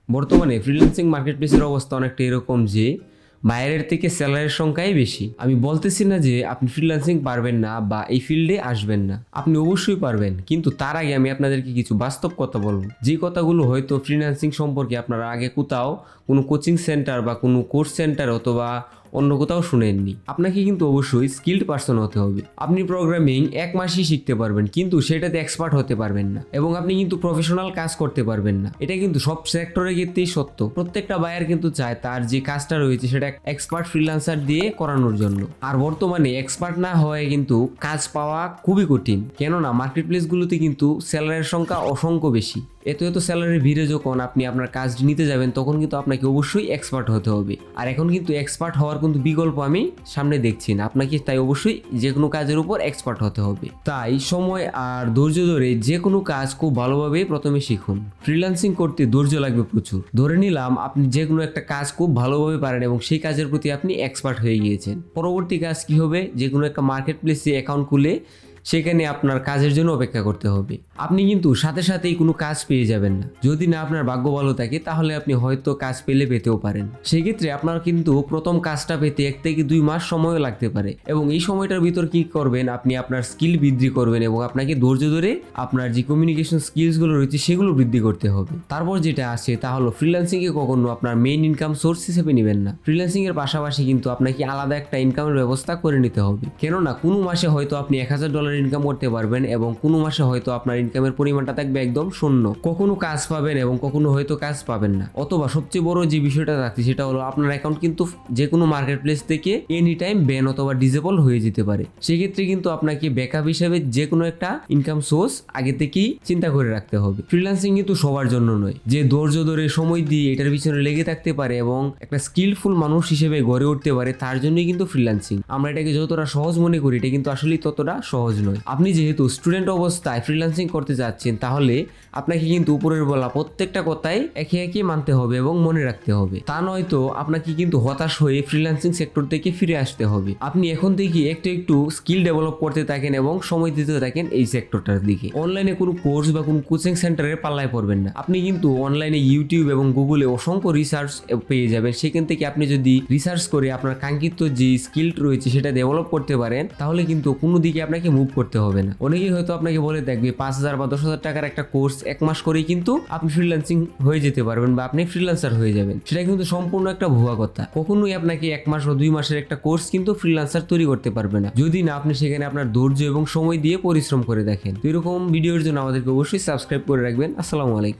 বর্তমানে ফ্রিল্যান্সিং মার্কেটপ্লেসের অবস্থা অনেকটা এরকম যে বাইরের থেকে সেলারের সংখ্যাই বেশি। আমি বলতেছি না যে আপনি ফ্রিল্যান্সিং পারবেন না বা এই ফিল্ডে আসবেন না, আপনি অবশ্যই পারবেন, কিন্তু তার আগে আমি আপনাদেরকে কিছু বাস্তব কথা বলবো, যে কথাগুলো হয়তো ফ্রিল্যান্সিং সম্পর্কে আপনারা আগে কোথাও কোনো কোচিং সেন্টার বা কোনো কোর্স সেন্টার অথবা অন্য কোথাও শুনেননি। আপনাকে কিন্তু অবশ্যই স্কিল্ড পারসন হতে হবে। আপনি প্রোগ্রামিং 1 মাসই শিখতে পারবেন, কিন্তু সেটাতে এক্সপার্ট হতে পারবেন না, এবং আপনি কিন্তু প্রফেশনাল কাজ করতে পারবেন না। এটা কিন্তু সব সেক্টরের ক্ষেত্রেই সত্য। প্রত্যেকটা বায়ার কিন্তু চায় তার যে কাজটা রয়েছে সেটা এক্সপার্ট ফ্রিল্যান্সার দিয়ে করানোর জন্য। আর বর্তমানে এক্সপার্ট না হয়ে কিন্তু কাজ পাওয়া খুবই কঠিন, কেননা মার্কেট প্লেসগুলোতে কিন্তু স্যালারির সংখ্যা অসংখ্য বেশি। এত স্যালারির ভিড়ে যখন আপনি আপনার কাজ নিতে যাবেন, তখন কিন্তু আপনাকে অবশ্যই এক্সপার্ট হতে হবে। আর এখন কিন্তু এক্সপার্ট হওয়ার কিন্তু বিকল্প আমি সামনে দেখছি না, আপনাকে তাই অবশ্যই যে কোনো কাজের উপর এক্সপার্ট হতে হবে। তাই সময় আর ধৈর্য ধরে যে কোনো কাজ খুব ভালোভাবে প্রথমে শিখুন। ফ্রিল্যান্সিং করতে ধৈর্য লাগবে প্রচুর। ধরে নিলাম আপনি যে কোনো একটা কাজ খুব ভালোভাবে পারেন এবং সেই কাজের প্রতি আপনি এক্সপার্ট হয়ে গিয়েছেন। পরবর্তী কাজ কি হবে? যে কোনো একটা মার্কেট প্লেসে অ্যাকাউন্ট খুলে সেখানে আপনার কাজের জন্য অপেক্ষা করতে হবে। আপনি কিন্তু সাথে সাথেই কোনো কাজ পেয়ে যাবেন না। যদি না আপনার ভাগ্য ভালো থাকে, তাহলে আপনি হয়তো কাজ পেতেও পারেন। সেক্ষেত্রে আপনার কিন্তু প্রথম কাজটা পেতে 1 থেকে 2 মাস সময়ও লাগতে পারে, এবং এই সময়টার ভিতর কি করবেন, আপনি আপনার স্কিল বৃদ্ধি করবেন এবং আপনাকে ধৈর্য ধরে আপনার যে কমিউনিকেশন স্কিলসগুলো রয়েছে সেগুলো বৃদ্ধি করতে হবে। তারপর যেটা আসে তা হলো, ফ্রিল্যান্সিংকে কখনো আপনার মেইন ইনকাম সোর্স হিসেবে নেবেন না। ফ্রিল্যান্সিং এর পাশাপাশি কিন্তু আপনাকে আলাদা একটা ইনকামের ব্যবস্থা করে নিতে হবে, কেননা কোনো মাসে হয়তো আপনি $1000 ইনকাম করতে পারবেন এবং কোনো মাসে হয়তো আপনার ইনকামের পরিমাণটা থাকবে একদম শূন্য। কখনো কাজ পাবেন এবং কখনো হয়তো কাজ পাবেন না। অথবা সবচেয়ে বড় যে বিষয়টা থাকছে সেটা হলো, আপনার অ্যাকাউন্ট কিন্তু যে কোনো মার্কেট প্লেস থেকে এনি টাইম ব্যান অথবা ডিসেবল হয়ে যেতে পারে। সেক্ষেত্রে কিন্তু আপনাকে ব্যাকআপ হিসেবে যে কোনো একটা ইনকাম সোর্স আগে থেকেই চিন্তা করে রাখতে হবে। ফ্রিল্যান্সিং কিন্তু সবার জন্য নয়। যে ধৈর্য ধরে সময় দিয়ে এটার পিছনে লেগে থাকতে পারে এবং একটা স্কিলফুল মানুষ হিসেবে গড়ে উঠতে পারে, তার জন্যই কিন্তু ফ্রিল্যান্সিং। আমরা এটাকে যতটা সহজ মনে করি, এটা কিন্তু আসলে ততটা সহজ নয়। আপনি যেহেতু স্টুডেন্ট অবস্থায় ফ্রিল্যান্সিং করতে যাচ্ছেন, তাহলে আপনাকে কিন্তু উপরের বলা প্রত্যেকটা কথাই একে একে মানতে হবে এবং মনে রাখতে হবে। তা নয়তো আপনাকে কিন্তু হতাশ হয়ে ফ্রিল্যান্সিং সেক্টর থেকে ফিরে আসতে হবে। আপনি এখন থেকে একটু স্কিল ডেভেলপ করতে থাকেন এবং সময় দিতে থাকেন এই সেক্টরটার দিকে। অনলাইনে কোনো কোর্স বা কোনো কোচিং সেন্টারের পাল্লায় পড়বেন না। আপনি কিন্তু অনলাইনে ইউটিউব এবং গুগলে অসংখ্য রিসার্চ পেয়ে যাবেন। সেখান থেকে আপনি যদি রিসার্চ করে আপনার কাঙ্ক্ষিত যে স্কিল রয়েছে সেটা ডেভেলপ করতে পারেন, তাহলে কিন্তু কোনো দিকে আপনাকে মুভ করতে হবে না। অনেকেই হয়তো আপনাকে বলে দেখবে 5000 বা 10,000 টাকার একটা কোর্স 1 মাস করেই কিন্তু আপনি ফ্রিল্যান্সিং হয়ে যেতে পারবেন বা আপনি ফ্রিল্যান্সার হয়ে যাবেন। সেটা কিন্তু সম্পূর্ণ একটা ভুয়া কথা। কখনোই আপনাকে 1 মাস বা 2 মাসের একটা কোর্স কিন্তু ফ্রিল্যান্সার তৈরি করতে পারবে না, যদি না আপনি সেখানে আপনার ধৈর্য এবং সময় দিয়ে পরিশ্রম করে দেখেন। তো এরকম ভিডিওর জন্য আমাদেরকে অবশ্যই সাবস্ক্রাইব করে রাখবেন। আসসালামু আলাইকুম।